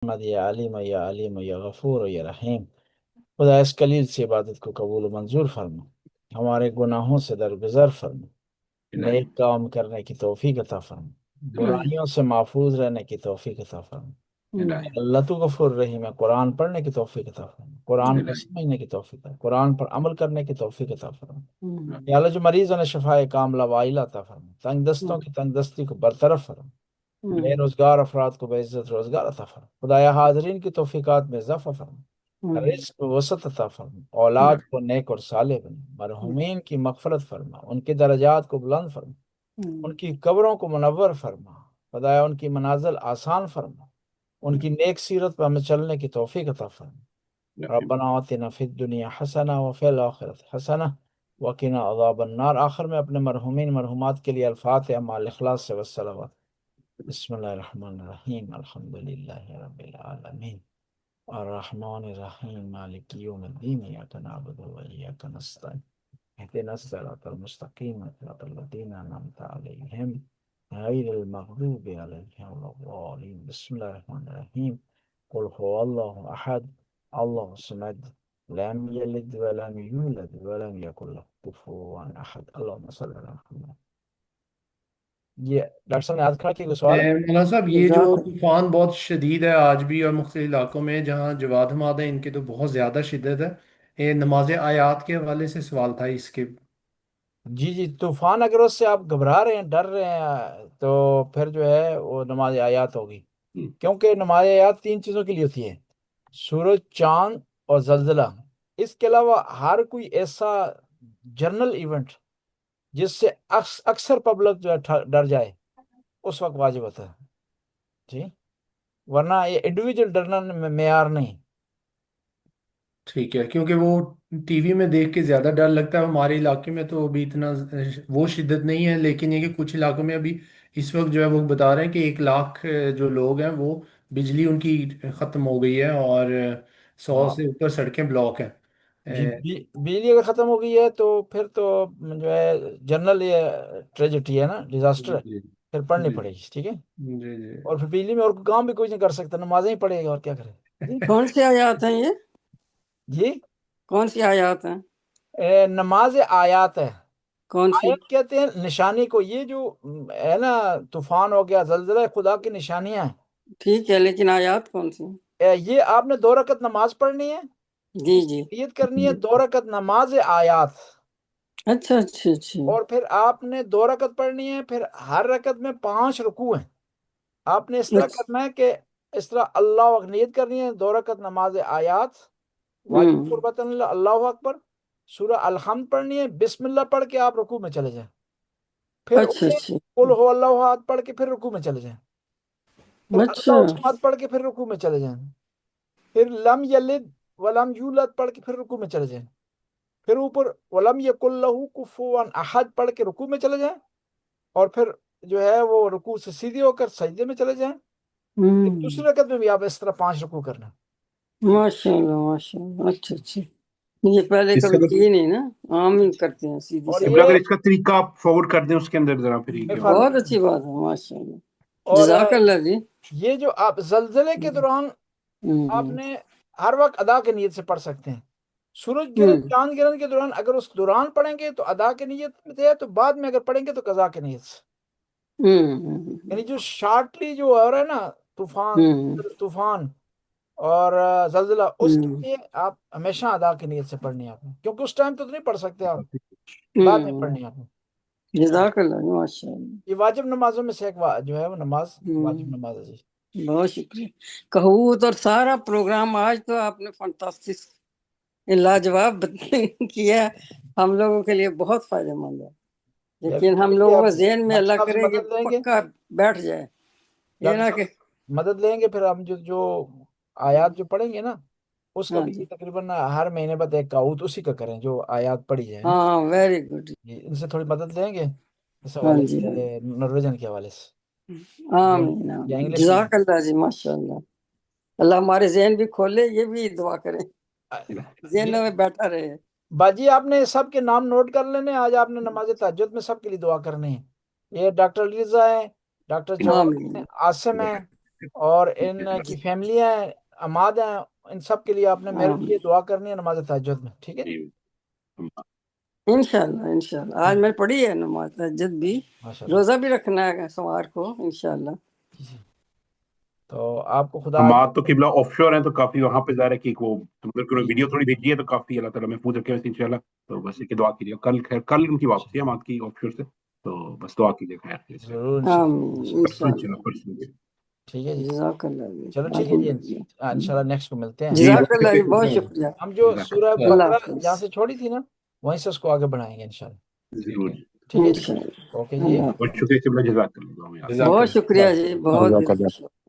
محمد یا علیم یا علیم یا غفور یا رحیم، خدا اس کلیل سے عبادت کو قبول و منظور فرما، ہمارے گناہوں سے درگزر فرما، نیک کام کرنے کی توفیق عطا فرما، برائیوں سے محفوظ رہنے کی توفیق عطا فرما۔ اللہ تو غفور رحیم ہے، قرآن پڑھنے کی توفیق عطا فرما، قرآن کو سمجھنے کی توفیق ہے، قرآن پر عمل کرنے کی توفیق عطا فرما۔ یا اللہ جو مریضوں نے شفائے کاملہ وعیلہ عطا فرما، تنگ دستوں کی تنگ دستی کو برطرف فرما، بے روزگار افراد کو بعزت روزگار عطا فرما، خدایا حاضرین کی توفیقات میں اضافہ فرما، رزق کو وسعت عطا فرما، اولاد کو نیک اور صالح بنا، مرحومین کی مغفرت فرما، ان کے درجات کو بلند فرما، ان کی قبروں کو منور فرما، خدایا ان کی منازل آسان فرما، ان کی نیک سیرت پر ہمیں چلنے کی توفیق عطا فرما۔ ربنا آتنا فی الدنیا حسنہ وفی الآخرۃ حسنہ وقنا عذاب النار۔ آخر میں اپنے مرحومین مرحومات کے لیے الفاتحہ مع الاخلاص سے والصلوات۔ بسم اللہ الرحمن الرحیم، الحمد للہ رب العالمین، الرحمن الرحیم، مالک یوم الدین، ایاک نعبد و ایاک نستعین، اهدنا الصراط المستقیم صراط الذین انعمت علیہم غیر المغضوب علیہم ولا الضالین۔ بسم اللہ الرحمن الرحیم، قل هو اللہ احد اللہ الصمد لم یلد ولم یولد ولم یکن له کفوا احد۔ اللہم صلی اللہ علیہ وسلم۔ یہ ڈاکٹر صاحب نے ہاتھ کھڑا کیا، کوئی سوال ہے؟ مولانا صاحب، یہ جو جزاک طوفان بہت شدید ہے آج بھی، اور مختلف علاقوں میں جہاں جواد حماد ہیں ان کے تو بہت زیادہ شدت ہے۔ یہ نماز آیات کے حوالے سے سوال تھا اس کے۔ جی جی، طوفان اگر اس سے آپ گھبرا رہے ہیں، ڈر رہے ہیں، تو پھر جو ہے وہ نماز آیات ہوگی، کیونکہ نماز آیات تین چیزوں کے لیے ہوتی ہے: سورج، چاند اور زلزلہ۔ اس کے علاوہ ہر کوئی ایسا جنرل ایونٹ جس سے اکثر پبلک جو ہے ڈر جائے، اس وقت واجب ہوتا ہے جی، ورنہ یہ انڈیویجول ڈرنا معیار نہیں۔ ٹھیک ہے، کیونکہ وہ ٹی وی میں دیکھ کے زیادہ ڈر لگتا ہے۔ ہمارے علاقے میں تو ابھی اتنا وہ شدت نہیں ہے، لیکن یہ کہ کچھ علاقوں میں ابھی اس وقت جو ہے وہ بتا رہے ہیں کہ 1 لاکھ جو لوگ ہیں وہ بجلی ان کی ختم ہو گئی ہے، اور 100 ہاں سے اوپر سڑکیں بلاک ہیں۔ جی، بجلی اگر ختم ہو گئی ہے تو پھر تو جو ہے جنرل یہ ٹریجڈی ہے نا، ڈیزاسٹر ہے، جی پھر پڑھنی جی پڑے گی، ٹھیک ہے؟ جی جی۔ اور پھر بجلی میں اور کوئی کام بھی کوئی نہیں کر سکتا، نمازیں ہی پڑھے گا اور کیا کرے جی۔ کون سی آیات ہیں یہ؟ جی کون سی آیات ہیں؟ نماز آیات ہے۔ کون سی؟ آیت کہتے ہیں نشانی کو، یہ جو ہے نا طوفان ہو گیا، زلزلہ، خدا کی نشانیاں ہیں۔ ٹھیک ہے، لیکن آیات کون سی ہیں؟ یہ آپ نے 2 رکعت نماز پڑھنی ہے، جی اس جی، کی نیت کرنی ہے 2 رکعت نماز آیات، اچھا اچھا اچھا، اور پھر آپ نے 2 رکعت پڑھنی ہے، پھر ہر رکعت میں 5 رکوع ہیں۔ آپ نے اس طرح اچھا، کرنا ہے کہ اس طرح اللہ وقت نیت کرنی ہے 2 رکعت نماز آیات، واجب ہوں، قربۃ اللہ، اللہ اکبر، سورہ الحمد پڑھنی ہے، بسم اللہ پڑھ کے آپ رکوع میں چلے جائیں، پھر اچھا اسے اچھا قل ہو اللہ احد پڑھ کے پھر رکوع میں چلے جائیں، پھر اچھا، اللہ الصمد پڑھ کے پھر رکوع میں چلے جائیں، پھر لم یلد ولم یولد پڑھ کے پھر رکوع میں چلے جائیں، پھر اوپر ولم یکن لہ کفوا احد پڑھ کے رکوع میں چلے جائیں، اور پھر جو ہے وہ رکوع سے سیدھے ہو کر سجدے میں چلے جائیں۔ پھر دوسری رکعت میں بھی آپ اس طرح 5 رکوع کرنا۔ ماشاء اللہ ماشاء اللہ، اچھا اچھا، یہ پہلے اس کا کبھی کی نہیں نا، عام ہی کرتے ہیں سیدھی اور ابھی سیدھی۔ اگر یہ اس کا طریقہ آپ فارورڈ کر دیں اس کے اندر ذرا پھر یہ میں کیا ہوگا؟ بہت فرق، اچھی بات ہے، ماشاء اللہ، اور جزاک اللہ جی۔ یہ جو آپ زلزلے کے دوران آپ ہوں نے ہر وقت ادا کی نیت سے پڑھ سکتے ہیں۔ سورج گرہن، ہوں چاند گرہن کے دوران اگر اس دوران پڑھیں گے تو ادا کی نیت سے ہے، تو بعد میں اگر پڑھیں گے تو قضا کی نیت سے۔ یعنی جو شارٹلی جو ہو رہا ہے نا طوفان اور زلزلہ، اس کے لیے آپ ہمیشہ ادا کی نیت سے پڑھنی ہے آپ نے، کیونکہ اس ٹائم تو نہیں پڑھ سکتے آپ، بعد میں پڑھنی ہے آپ نے۔ جزاک اللہ جی، ماشاء اللہ، یہ واجب نمازوں میں سے ایک جو ہے وہ نماز واجب نماز ہے جی۔ بہت شکریہ۔ کہوت اور سارا پروگرام آج تو آپ نے فانٹاسٹک لاجواب کیا، ہم لوگوں کے لیے بہت فائدہ مند ہے، لیکن ہم لوگوں کو ذہن میں ڈاکٹر اللہ صاحب سے کرے کہ مدد لیں گے، پکا بیٹھ جائے، یہ ڈاکٹر نہ کہ صاحب مدد لیں گے، پھر ہم جو آیات جو پڑھیں گے نا، اس کا ہاں جی، بھی تقریباً ہر مہینے بعد ایک قاؤت اسی کا کریں جو آیات پڑھی جائے نا ہاں ویری گڈ، جی، ان سے تھوڑی مدد لیں گے اس ہاں حوالے جی ہاں سے، نرویجن کے حوالے سے آمین یا آمین، انگلش میں۔ جزاک اللہ جی، ماشاء اللہ، اللہ ہمارے ذہن بھی کھولے، یہ بھی دعا کریں جی ذہنوں میں بیٹھا رہے۔ باجی، آپ نے سب کے نام نوٹ کر لینے، آج آپ نے نماز تہجد میں سب کے لیے دعا کرنی ہے۔ یہ ڈاکٹر لیزا ہے، ڈاکٹر جواد آمین ہیں، عاصم ہیں، اور ان کی فیملیاں عماد ہیں، ان سب کے لیے آپ نے میرے لیے دعا کرنی ہے نماز تہجد میں، ٹھیک ہے؟ انشاءاللہ آج میں پڑھی ہے نماز تہجد بھی، ماشاء اللہ۔ روزہ بھی رکھنا ہے سوار کو انشاءاللہ۔ جی۔ تو آپ کو خدا ہمارا تو قبلہ آف شور ہے، تو کافی وہاں پہ ظاہر ہے کہ وہ ویڈیو تھوڑی بھیجی ہے، تو کافی اللہ تعالیٰ محفوظ رکھے ویسے انشاءاللہ۔ تو بس ایک دعا کیجیے، کل ان کی واپسی ہے ہمارے کی آف شور سے، تو بس دعا کیجیے خیر سے، ضرور انشاءاللہ۔ آمین انشاءاللہ۔ ٹھیک ہے جی، جزاک اللہ جی، چلو ٹھیک ہے جی، الحمدللہ۔ انشاءاللہ نیکسٹ کو ملتے ہیں۔ جزاک اللہ جی، بہت شکریہ۔ ہم جو سورہ اللہ بقرہ حافظ۔ جہاں سے چھوڑی تھی نا، وہیں سے اس کو آگے بڑھائیں گے انشاءاللہ۔ ضرور، ٹھیک ہے جی، انشاءاللہ۔ اوکے جی۔ اللہ حافظ۔ بہت شکریہ قبلہ، جزاک اللہ۔ بہت شکریہ جی، بہت جزاک اللہ۔ دل سے شکریہ۔